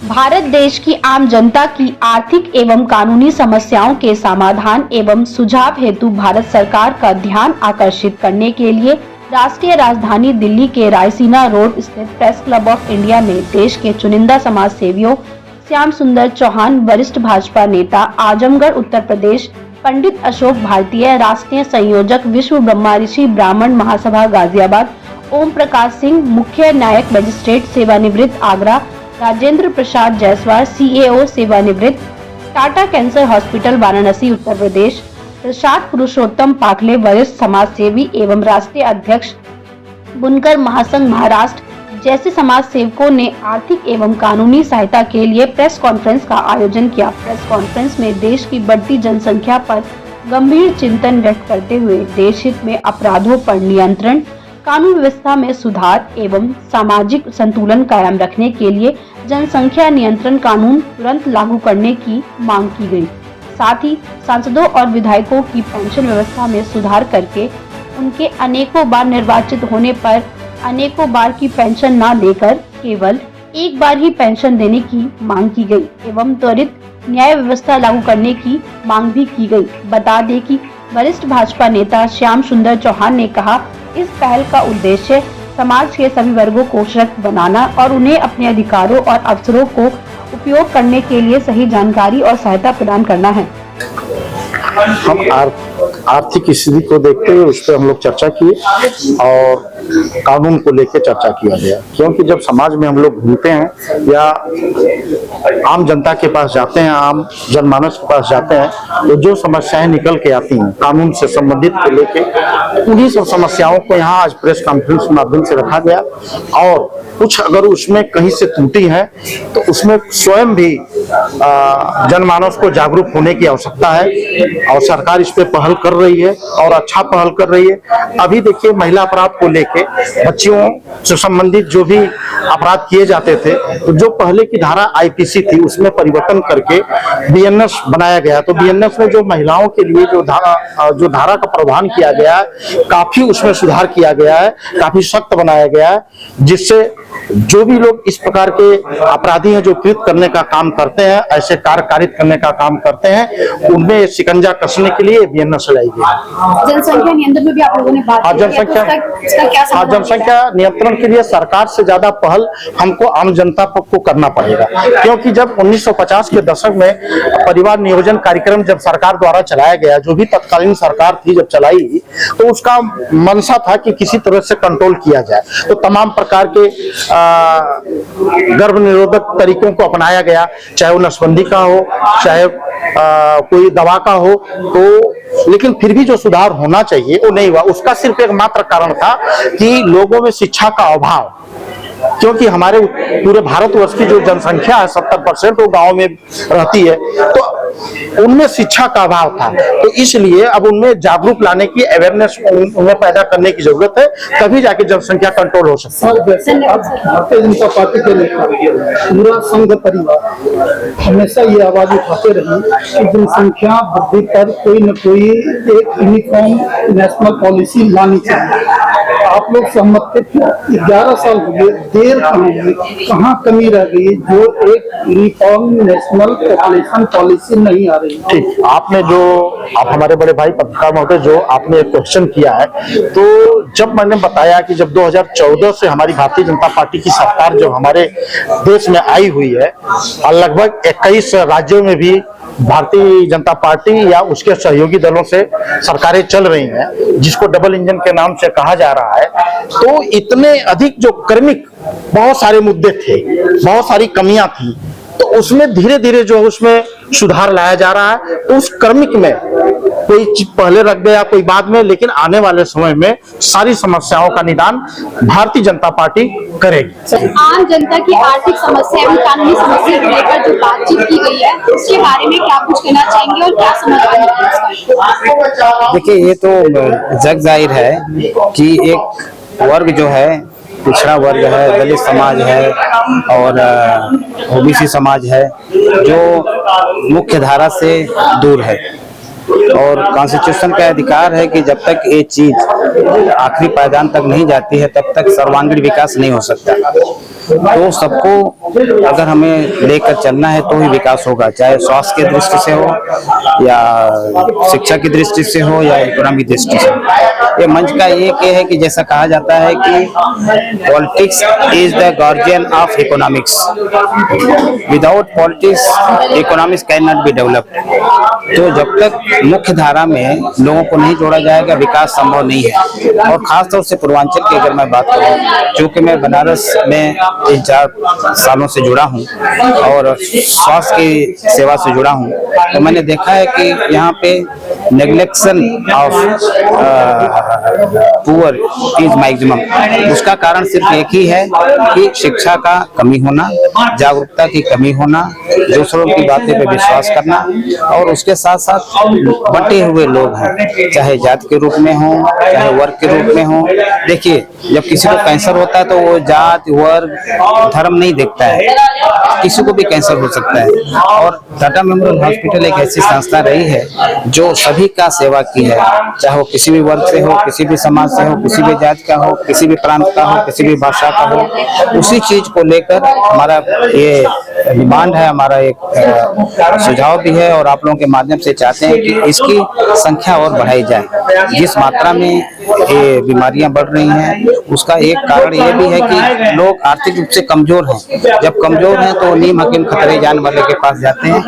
भारत देश की आम जनता की आर्थिक एवं कानूनी समस्याओं के समाधान एवं सुझाव हेतु भारत सरकार का ध्यान आकर्षित करने के लिए राष्ट्रीय राजधानी दिल्ली के रायसीना रोड स्थित प्रेस क्लब ऑफ इंडिया में देश के चुनिंदा समाज सेवियों श्याम सुंदर चौहान, वरिष्ठ भाजपा नेता, आजमगढ़ उत्तर प्रदेश, पंडित अशोक भारतीय, राष्ट्रीय संयोजक, विश्व ब्रह्मा ऋषि ब्राह्मण महासभा गाजियाबाद, ओम प्रकाश सिंह, मुख्य न्यायिक मजिस्ट्रेट सेवानिवृत्त आगरा, राजेंद्र प्रसाद जायसवाल, सीएओ सेवानिवृत्त, टाटा कैंसर हॉस्पिटल वाराणसी उत्तर प्रदेश, प्रसाद पुरुषोत्तम पाखले, वरिष्ठ समाज सेवी एवं राष्ट्रीय अध्यक्ष बुनकर महासंघ महाराष्ट्र जैसे समाज सेवकों ने आर्थिक एवं कानूनी सहायता के लिए प्रेस कॉन्फ्रेंस का आयोजन किया। प्रेस कॉन्फ्रेंस में देश की बढ़ती जनसंख्या पर गंभीर चिंतन व्यक्त करते हुए देश हित में अपराधों पर नियंत्रण, कानून व्यवस्था में सुधार एवं सामाजिक संतुलन कायम रखने के लिए जनसंख्या नियंत्रण कानून तुरंत लागू करने की मांग की गई। साथ ही सांसदों और विधायकों की पेंशन व्यवस्था में सुधार करके उनके अनेकों बार निर्वाचित होने पर अनेकों बार की पेंशन न लेकर केवल एक बार ही पेंशन देने की मांग की गई एवं त्वरित न्याय व्यवस्था लागू करने की मांग भी की गई। बता दें कि वरिष्ठ भाजपा नेता श्याम सुंदर चौहान ने कहा, इस पहल का उद्देश्य समाज के सभी वर्गों को सशक्त बनाना और उन्हें अपने अधिकारों और अवसरों को उपयोग करने के लिए सही जानकारी और सहायता प्रदान करना है। हम आर्थिक स्थिति को देखते हुए उस पर हम लोग चर्चा किए और कानून को लेकर चर्चा किया गया, क्योंकि जब समाज में हम लोग घूमते हैं या आम जनता के पास जाते हैं, आम जनमानस के पास जाते हैं, तो जो समस्याएं निकल के आती हैं कानून से संबंधित को लेके, उन्हीं सब समस्याओं को यहाँ आज प्रेस कॉन्फ्रेंस के माध्यम से रखा गया। और कुछ अगर उसमें कहीं से त्रुटि है तो उसमें स्वयं भी जनमानस को जागरूक होने की आवश्यकता है और सरकार इस पे पहल कर रही है और अच्छा पहल कर रही है। अभी देखिए, महिला अपराध को लेके बच्चियों से संबंधित जो भी अपराध किए जाते थे, तो जो पहले की धारा आईपीसी थी उसमें परिवर्तन करके बीएनएस बनाया गया। तो बीएनएस में जो महिलाओं के लिए जो धारा का प्रावधान किया गया है, काफी उसमें सुधार किया गया है, काफी सख्त बनाया गया है, जिससे जो भी लोग इस प्रकार के अपराधी हैं जो कृत करने का काम करते हैं, ऐसे कार्य कारित करने का काम करते हैं, उनमें शिकंजा कसने के लिए बीएनएस लाई गई। जनसंख्या नियंत्रण में भी आप लोगों ने बात की, जनसंख्या नियंत्रण के लिए सरकार से ज्यादा पहल हमको आम जनता को करना पड़ेगा, क्योंकि जब 1950 के दशक में परिवार नियोजन कार्यक्रम जब सरकार द्वारा चलाया गया, जो भी तत्कालीन सरकार थी जब चलाई, तो उसका मंशा था कि किसी तरह से कंट्रोल किया जाए। तो तमाम प्रकार के गर्भ निरोधक तरीकों को अपनाया गया, चाहे वो नसबंदी का हो, चाहे कोई दवा का हो, तो लेकिन फिर भी जो सुधार होना चाहिए वो नहीं हुआ। उसका सिर्फ एक मात्र कारण था कि लोगों में शिक्षा का अभाव, क्योंकि हमारे पूरे भारतवर्ष की जो जनसंख्या है 70% वो गांव में रहती है, तो उनमें शिक्षा का अभाव था। तो इसलिए अब उनमें जागरूक लाने की, अवेयरनेस उन्हें पैदा करने की जरूरत है, तभी जाके जनसंख्या कंट्रोल हो सकती है। भारतीय जनता पार्टी के नेता पूरा संघ परिवार हमेशा ये आवाज उठाते रही कि जनसंख्या वृद्धि पर कोई न कोई एक यूनिफॉर्म नेशनल पॉलिसी लानी चाहिए। आप लोग सहमत थे? 11 साल हो गए, देर कहाँ कमी रह गई जो एक यूनिफॉर्म नेशनल पॉपुलेशन पॉलिसी नहीं आ रही? ठीक, आपने जो आप हमारे बड़े भाई पत्रकार महोदय जो आपने एक क्वेश्चन किया है, तो जब मैंने बताया कि जब 2014 से हमारी भारतीय जनता पार्टी की सरकार जब हमारे देश में आई हुई है, लगभग 21 राज्यों में भी भारतीय जनता पार्टी या उसके सहयोगी दलों से सरकारें चल रही हैं, जिसको डबल इंजन के नाम से कहा जा रहा है, तो इतने अधिक जो कर्मिक बहुत सारे मुद्दे थे, बहुत सारी कमियां थी, तो उसमें धीरे धीरे जो उसमें सुधार लाया जा रहा है। उस कर्मिक में कोई चीज पहले रख गया, कोई बाद में, लेकिन आने वाले समय में सारी समस्याओं का निदान भारतीय जनता पार्टी करेगी। आम जनता की आर्थिक समस्या एवं कानूनी समस्या को लेकर जो बातचीत की गई है, उसके बारे में क्या कुछ कहना चाहेंगे और क्या समाधान है? देखिए, ये तो जग जाहिर है कि एक वर्ग जो है, पिछड़ा वर्ग है, दलित समाज है और ओबीसी समाज है, जो मुख्य धारा से दूर है और कॉन्स्टिट्यूशन का अधिकार है कि जब तक ये चीज आखिरी पायदान तक नहीं जाती है तब तक सर्वांगीण विकास नहीं हो सकता। तो सबको अगर हमें लेकर चलना है तो ही विकास होगा, चाहे स्वास्थ्य की दृष्टि से हो या शिक्षा की दृष्टि से हो या इकोनॉमिक दृष्टि से। ये मंच का एक ये है कि जैसा कहा जाता है कि politics is the guardian of economics, without politics economics can not be developed. तो जब तक मुख्य धारा में लोगों को नहीं जोड़ा जाएगा विकास संभव नहीं है। और खासतौर से पूर्वांचल की अगर मैं बात करूं, चूंकि मैं बनारस में 3-4 सालों से जुड़ा हूं और स्वास्थ्य की सेवा से जुड़ा हूं, तो मैंने देखा है कि यहाँ पे neglection of poor is maximum. उसका कारण सिर्फ एक ही है कि शिक्षा का कमी होना, जागरूकता की कमी होना, दूसरों की बातें पे विश्वास करना, और उसके साथ साथ बंटे हुए लोग हैं, चाहे जाति के रूप में हो चाहे वर्ग के रूप में हो। देखिए, जब किसी को कैंसर होता है तो वो जात वर्ग धर्म नहीं देखता है, किसी को भी कैंसर हो सकता है। और टाटा मेमोरियल हॉस्पिटल एक ऐसी संस्था रही है जो सभी का सेवा की है, चाहे वो किसी भी वर्ग से हो, किसी भी समाज से हो, किसी भी जाति का हो, किसी भी प्रांत का हो, किसी भी भाषा का हो। उसी चीज को लेकर हमारा ये डिमांड है, हमारा एक सुझाव भी है, और आप लोगों के माध्यम से चाहते हैं कि इसकी संख्या और बढ़ाई जाए। जिस मात्रा में ये बीमारियां बढ़ रही हैं उसका एक कारण ये भी है कि लोग आर्थिक रूप से कमजोर हैं। जब कमजोर हैं तो नीम हकीम खतरे जान वाले के पास जाते हैं।